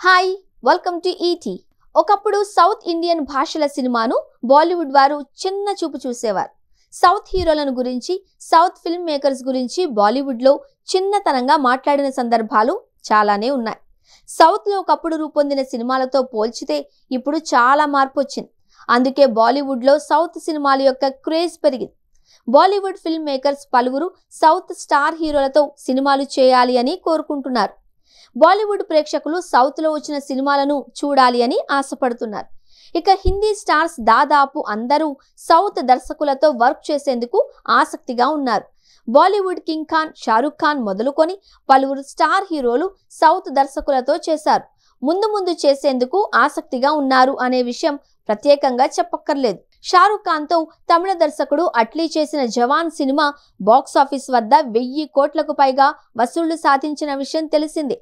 Hi welcome to ఈటీ. ఒకప్పుడు south Indian భాషల సినిమాను బాలీవుడ్ వారు చిన్న చూపు చూసేవారు. సౌత్ హీరోలను గురించి, సౌత్ ఫిల్మ్ మేకర్స్ గురించి బాలీవుడ్లో చిన్నతనంగా మాట్లాడిన సందర్భాలు చాలానే ఉన్నాయి. సౌత్లో ఒకప్పుడు రూపొందిన సినిమాలతో పోల్చితే ఇప్పుడు చాలా మార్పు వచ్చింది. అందుకే బాలీవుడ్లో సౌత్ సినిమాల యొక్క క్రేజ్ పెరిగింది. బాలీవుడ్ ఫిల్మ్ మేకర్స్ పలువురు సౌత్ స్టార్ హీరోలతో సినిమాలు చేయాలి అని కోరుకుంటున్నారు. బాలీవుడ్ ప్రేక్షకులు సౌత్లో వచ్చిన సినిమాలను చూడాలి అని ఆశపడుతున్నారు. ఇక హిందీ స్టార్స్ దాదాపు అందరూ సౌత్ దర్శకులతో వర్క్ చేసేందుకు ఆసక్తిగా ఉన్నారు. బాలీవుడ్ కింగ్ ఖాన్ షారుఖ్ ఖాన్ మొదలుకొని పలువురు స్టార్ హీరోలు సౌత్ దర్శకులతో చేశారు. ముందు చేసేందుకు ఆసక్తిగా ఉన్నారు అనే విషయం ప్రత్యేకంగా చెప్పక్కర్లేదు. షారుఖ్ ఖాన్ తో తమిళ దర్శకుడు అట్లీ చేసిన జవాన్ సినిమా బాక్సాఫీస్ వద్ద 1000 కోట్లకు పైగా వసూళ్లు సాధించిన విషయం తెలిసిందే.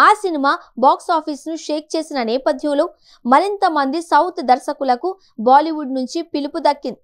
ఆ సినిమా బాక్సాఫీస్ ను షేక్ చేసిన నేపథ్యంలో మరింత మంది సౌత్ దర్శకులకు బాలీవుడ్ నుంచి పిలుపు దక్కింది.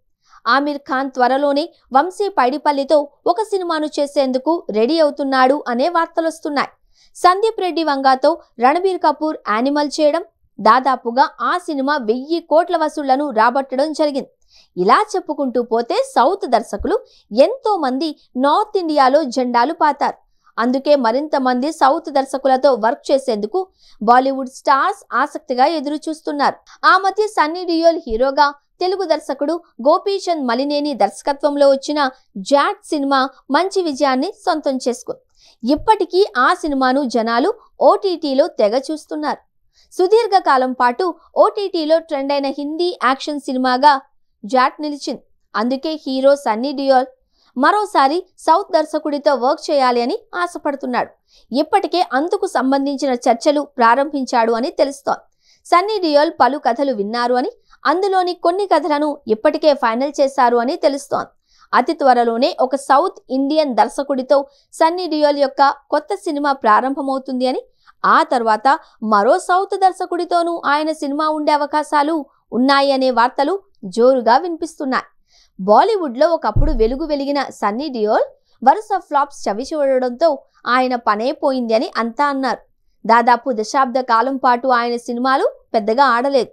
ఆమిర్ ఖాన్ త్వరలోనే వంశీ పైడిపల్లితో ఒక సినిమాను చేసేందుకు రెడీ అవుతున్నాడు అనే వార్తలొస్తున్నాయి. సందీప్ రెడ్డి వంగాతో రణబీర్ కపూర్ యానిమల్ చేయడం, దాదాపుగా ఆ సినిమా 1000 కోట్ల వసూళ్లను రాబట్టడం జరిగింది. ఇలా చెప్పుకుంటూ పోతే సౌత్ దర్శకులు ఎంతో మంది నార్త్ ఇండియాలో జెండాలు పాతారు. అందుకే మరింత మంది సౌత్ దర్శకులతో వర్క్ చేసేందుకు బాలీవుడ్ స్టార్స్ ఆసక్తిగా ఎదురు చూస్తున్నారు. ఆ మధ్య సన్నీ డియోల్ హీరోగా తెలుగు దర్శకుడు గోపీచంద్ మలినేని దర్శకత్వంలో వచ్చిన జాట్ సినిమా మంచి విజయాన్ని సొంతం చేసుకుంది. ఇప్పటికీ ఆ సినిమాను జనాలు ఓటీటీలో తెగ చూస్తున్నారు. సుదీర్ఘ కాలం పాటు ఓటీటీలో ట్రెండ్ అయిన హిందీ యాక్షన్ సినిమాగా జాట్ నిలిచింది. అందుకే హీరో సన్నీ డియోల్ మరోసారి సౌత్ దర్శకుడితో వర్క్ చేయాలి అని ఆశపడుతున్నాడు. ఇప్పటికే అందుకు సంబంధించిన చర్చలు ప్రారంభించాడు అని తెలుస్తోంది. సన్నీ డియోల్ పలు కథలు విన్నారు అని, అందులోని కొన్ని కథలను ఇప్పటికే ఫైనల్ చేశారు అని తెలుస్తోంది. అతి త్వరలోనే ఒక సౌత్ ఇండియన్ దర్శకుడితో సన్నీ డియోల్ యొక్క కొత్త సినిమా ప్రారంభమవుతుంది అని, ఆ తర్వాత మరో సౌత్ దర్శకుడితోనూ ఆయన సినిమా ఉండే అవకాశాలు ఉన్నాయి అనే వార్తలు జోరుగా వినిపిస్తున్నాయి. బాలీవుడ్లో ఒకప్పుడు వెలిగిన సన్నీ డియోల్ వరుస ఫ్లాప్స్ చవి చూడడంతో ఆయన పనే పోయింది అని అంతా అన్నారు. దాదాపు దశాబ్ద కాలం పాటు ఆయన సినిమాలు పెద్దగా ఆడలేదు,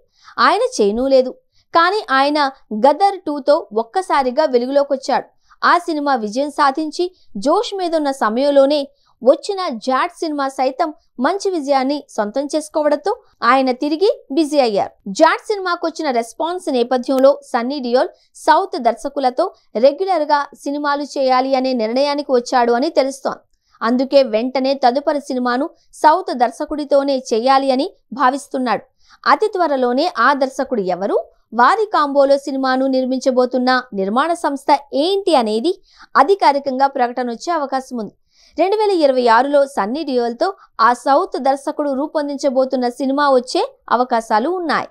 ఆయన చేయనూ లేదు. కానీ ఆయన గదర్ 2తో ఒక్కసారిగా వెలుగులోకి వచ్చాడు. ఆ సినిమా విజయం సాధించి జోష్ మీదున్న సమయంలోనే వచ్చిన జాట్ సినిమా సైతం మంచి విజయాన్ని సొంతం చేసుకోవడంతో ఆయన తిరిగి బిజీ అయ్యారు. జాట్ సినిమాకు వచ్చిన రెస్పాన్స్ నేపథ్యంలో సన్నీ డియోల్ సౌత్ దర్శకులతో రెగ్యులర్ గా సినిమాలు చేయాలి అనే నిర్ణయానికి వచ్చాడు అని తెలుస్తోంది. అందుకే వెంటనే తదుపరి సినిమాను సౌత్ దర్శకుడితోనే చేయాలి అని భావిస్తున్నాడు. అతి త్వరలోనే ఆ దర్శకుడు ఎవరు, వారి కాంబోలో సినిమాను నిర్మించబోతున్న నిర్మాణ సంస్థ ఏంటి అనేది అధికారికంగా ప్రకటన వచ్చే అవకాశం ఉంది. 2026లో సన్నీ డియోల్తో ఆ సౌత్ దర్శకుడు రూపొందించబోతున్న సినిమా వచ్చే అవకాశాలు ఉన్నాయి.